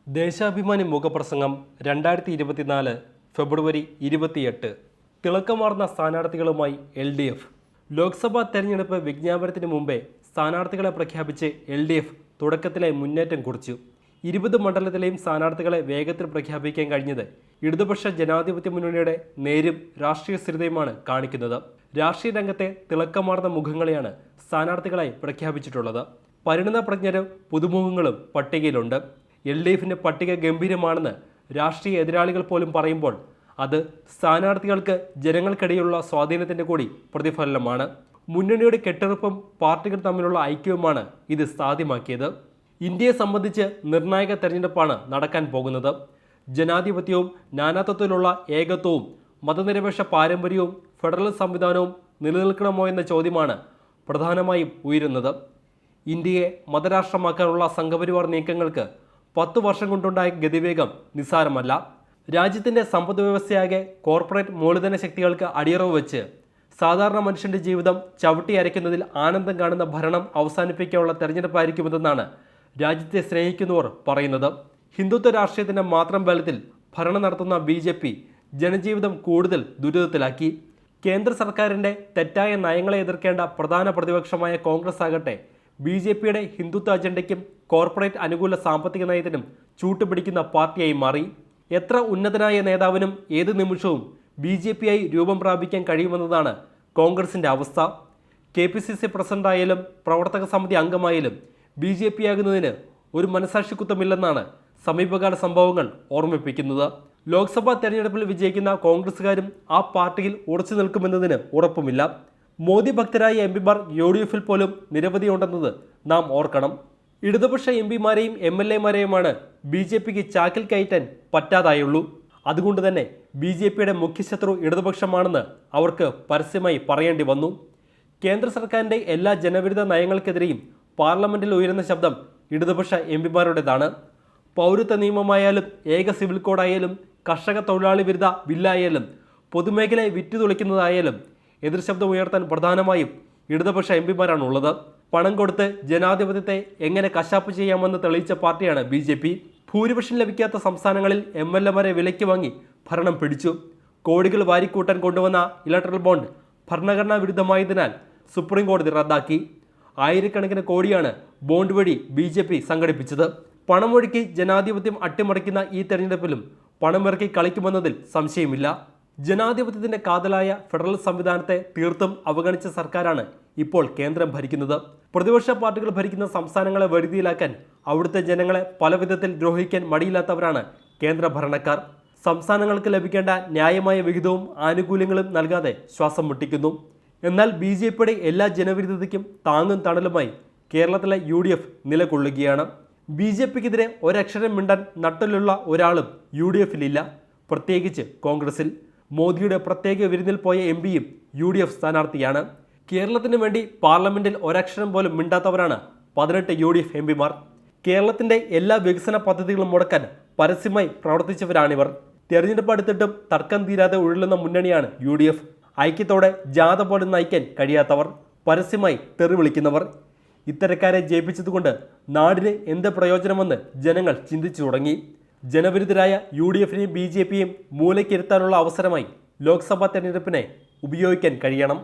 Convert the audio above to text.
ദേശാഭിമാനി മുഖപ്രസംഗം 2024 ഫെബ്രുവരി 28. തിളക്കമാർന്ന സ്ഥാനാർത്ഥികളുമായി LDF. ലോക്സഭാ തെരഞ്ഞെടുപ്പ് വിജ്ഞാപനത്തിന് മുമ്പേ സ്ഥാനാർത്ഥികളെ പ്രഖ്യാപിച്ച് LDF തുടക്കത്തിലെ മുന്നേറ്റം കുറിച്ചു. 20 മണ്ഡലത്തിലെയും സ്ഥാനാർത്ഥികളെ വേഗത്തിൽ പ്രഖ്യാപിക്കാൻ കഴിഞ്ഞത് ഇടതുപക്ഷ ജനാധിപത്യ മുന്നണിയുടെ നേരും രാഷ്ട്രീയ സ്ഥിരതയുമാണ് കാണിക്കുന്നത്. രാഷ്ട്രീയ രംഗത്തെ തിളക്കമാർന്ന മുഖങ്ങളെയാണ് സ്ഥാനാർത്ഥികളായി പ്രഖ്യാപിച്ചിട്ടുള്ളത്. പരിണതപ്രജ്ഞരും പുതുമുഖങ്ങളും പട്ടികയിലുണ്ട്. LDFിൻ്റെ പട്ടിക ഗംഭീരമാണെന്ന് രാഷ്ട്രീയ എതിരാളികൾ പോലും പറയുമ്പോൾ അത് സ്ഥാനാർത്ഥികൾക്ക് ജനങ്ങൾക്കിടയിലുള്ള സ്വാധീനത്തിൻ്റെ കൂടി പ്രതിഫലനമാണ്. മുന്നണിയുടെ കെട്ടുറപ്പും പാർട്ടികൾ തമ്മിലുള്ള ഐക്യവുമാണ് ഇത് സാധ്യമാക്കിയത്. ഇന്ത്യയെ സംബന്ധിച്ച് നിർണായക തെരഞ്ഞെടുപ്പാണ് നടക്കാൻ പോകുന്നത്. ജനാധിപത്യവും നാനാത്വത്തിലുള്ള ഏകത്വവും മതനിരപേക്ഷ പാരമ്പര്യവും ഫെഡറൽ സംവിധാനവും നിലനിൽക്കണമോ എന്ന ചോദ്യമാണ് പ്രധാനമായും ഉയരുന്നത്. ഇന്ത്യയെ മതരാഷ്ട്രമാക്കാനുള്ള സംഘപരിവാർ നീക്കങ്ങൾക്ക് 10 വർഷം കൊണ്ടുണ്ടായ ഗതിവേഗം നിസ്സാരമല്ല. രാജ്യത്തിൻ്റെ സമ്പദ് വ്യവസ്ഥയാകെ കോർപ്പറേറ്റ് മൂലധന ശക്തികൾക്ക് അടിയറവ് വെച്ച് സാധാരണ മനുഷ്യൻ്റെ ജീവിതം ചവിട്ടി അരയ്ക്കുന്നതിൽ ആനന്ദം കാണുന്ന ഭരണം അവസാനിപ്പിക്കാനുള്ള തെരഞ്ഞെടുപ്പായിരിക്കുമെന്നാണ് രാജ്യത്തെ സ്നേഹിക്കുന്നവർ പറയുന്നത്. ഹിന്ദുത്വ രാഷ്ട്രീയത്തിൻ്റെ മാത്രം ബലത്തിൽ ഭരണം നടത്തുന്ന BJP ജനജീവിതം കൂടുതൽ ദുരിതത്തിലാക്കി. കേന്ദ്ര സർക്കാരിൻ്റെ തെറ്റായ നയങ്ങളെ എതിർക്കേണ്ട പ്രധാന പ്രതിപക്ഷമായ കോൺഗ്രസ് ആകട്ടെ BJPയുടെ ഹിന്ദുത്വ അജണ്ടയ്ക്കും കോർപ്പറേറ്റ് അനുകൂല സാമ്പത്തിക നയത്തിനും ചൂട്ടുപിടിക്കുന്ന പാർട്ടിയായി മാറി. എത്ര ഉന്നതനായ നേതാവിനും ഏത് നിമിഷവും BJPയായി രൂപം പ്രാപിക്കാൻ കഴിയുമെന്നതാണ് കോൺഗ്രസിൻ്റെ അവസ്ഥ. KPCC പ്രസിഡന്റായാലും പ്രവർത്തക സമിതി അംഗമായാലും BJPയാകുന്നതിന് ഒരു മനസാക്ഷിക്കുത്തമില്ലെന്നാണ് സമീപകാല സംഭവങ്ങൾ ഓർമ്മിപ്പിക്കുന്നത്. ലോക്സഭാ തെരഞ്ഞെടുപ്പിൽ വിജയിക്കുന്ന കോൺഗ്രസുകാരും ആ പാർട്ടിയിൽ ഉറച്ചു നിൽക്കുമെന്നതിന് ഉറപ്പുമില്ല. മോദി ഭക്തരായ MPമാർ UDFിൽ പോലും നിരവധിയുണ്ടെന്നത് നാം ഓർക്കണം. ഇടതുപക്ഷ MPമാരെയും MLAമാരെയുമാണ് BJPക്ക് ചാക്കിൽ കയറ്റാൻ പറ്റാതായുള്ളൂ. അതുകൊണ്ട് തന്നെ BJPയുടെ മുഖ്യശത്രു ഇടതുപക്ഷമാണെന്ന് അവർക്ക് പരസ്യമായി പറയേണ്ടി വന്നു. കേന്ദ്ര സർക്കാരിൻ്റെ എല്ലാ ജനവിരുദ്ധ നയങ്ങൾക്കെതിരെയും പാർലമെൻറ്റിൽ ഉയരുന്ന ശബ്ദം ഇടതുപക്ഷ MPമാരുടേതാണ്. പൗരത്വ നിയമമായാലും ഏക സിവിൽ കോഡായാലും കർഷക തൊഴിലാളി വിരുദ്ധ ബില്ലായാലും പൊതുമേഖലയെ വിറ്റുതുളയ്ക്കുന്നതായാലും എതിർശബ്ദം ഉയർത്താൻ പ്രധാനമായും ഇടതുപക്ഷ MPമാരാണുള്ളത്. പണം കൊടുത്ത് ജനാധിപത്യത്തെ എങ്ങനെ കശാപ്പ് ചെയ്യാമെന്ന് തെളിയിച്ച പാർട്ടിയാണ് BJP. ഭൂരിപക്ഷം ലഭിക്കാത്ത സംസ്ഥാനങ്ങളിൽ MLAമാരെ വിലയ്ക്ക് വാങ്ങി ഭരണം പിടിച്ചു. കോടികൾ വാരിക്കൂട്ടാൻ കൊണ്ടുവന്ന ഇലക്ട്രൽ ബോണ്ട് ഭരണഘടനാ വിരുദ്ധമായതിനാൽ സുപ്രീം കോടതി റദ്ദാക്കി. ആയിരക്കണക്കിന് കോടിയാണ് ബോണ്ട് വഴി BJP സംഘടിപ്പിച്ചത്. പണമൊഴുക്കി ജനാധിപത്യം അട്ടിമറിക്കുന്ന ഈ തെരഞ്ഞെടുപ്പിലും പണമിറക്കി കളിക്കുമെന്നതിൽ സംശയമില്ല. ജനാധിപത്യത്തിൻ്റെ കാതലായ ഫെഡറൽ സംവിധാനത്തെ തീർത്തും അവഗണിച്ച സർക്കാരാണ് ഇപ്പോൾ കേന്ദ്രം ഭരിക്കുന്നത്. പ്രതിപക്ഷ പാർട്ടികൾ ഭരിക്കുന്ന സംസ്ഥാനങ്ങളെ വരുതിയിലാക്കാൻ അവിടുത്തെ ജനങ്ങളെ പല വിധത്തിൽ ദ്രോഹിക്കാൻ മടിയില്ലാത്തവരാണ് കേന്ദ്ര ഭരണക്കാർ. സംസ്ഥാനങ്ങൾക്ക് ലഭിക്കേണ്ട ന്യായമായ വിഹിതവും ആനുകൂല്യങ്ങളും നൽകാതെ ശ്വാസം മുട്ടിക്കുന്നു. എന്നാൽ BJPയുടെ എല്ലാ ജനവിരുദ്ധതയ്ക്കും താങ്ങും തണലുമായി കേരളത്തിലെ UDF നിലകൊള്ളുകയാണ്. BJPക്കെതിരെ ഒരക്ഷരം മിണ്ടാൻ നട്ടലുള്ള ഒരാളും UDFിലില്ല, പ്രത്യേകിച്ച് കോൺഗ്രസിൽ. മോദിയുടെ പ്രത്യേക വിരുന്നിൽ പോയ MPയും UDF സ്ഥാനാർത്ഥിയാണ്. കേരളത്തിന് വേണ്ടി പാർലമെൻറ്റിൽ ഒരക്ഷരം പോലും മിണ്ടാത്തവരാണ് 18 UDF MPമാർ. കേരളത്തിൻ്റെ എല്ലാ വികസന പദ്ധതികളും മുടക്കാൻ പരസ്യമായി പ്രവർത്തിച്ചവരാണിവർ. തെരഞ്ഞെടുപ്പ് അടുത്തിട്ടും തർക്കം തീരാതെ ഉഴലുന്ന മുന്നണിയാണ് UDF. ഐക്യത്തോടെ ജാഥ പോലും നയിക്കാൻ കഴിയാത്തവർ, പരസ്യമായി തെറി വിളിക്കുന്നവർ. ഇത്തരക്കാരെ ജയിപ്പിച്ചതുകൊണ്ട് നാടിന് എന്ത് പ്രയോജനമെന്ന് ജനങ്ങൾ ചിന്തിച്ചു തുടങ്ങി. ജനവിരുദ്ധരായ UDFനെയും BJPയെയും മൂലയ്ക്കിരുത്താനുള്ള അവസരമായി ലോക്സഭാ തെരഞ്ഞെടുപ്പിനെ ഉപയോഗിക്കാൻ കഴിയണം.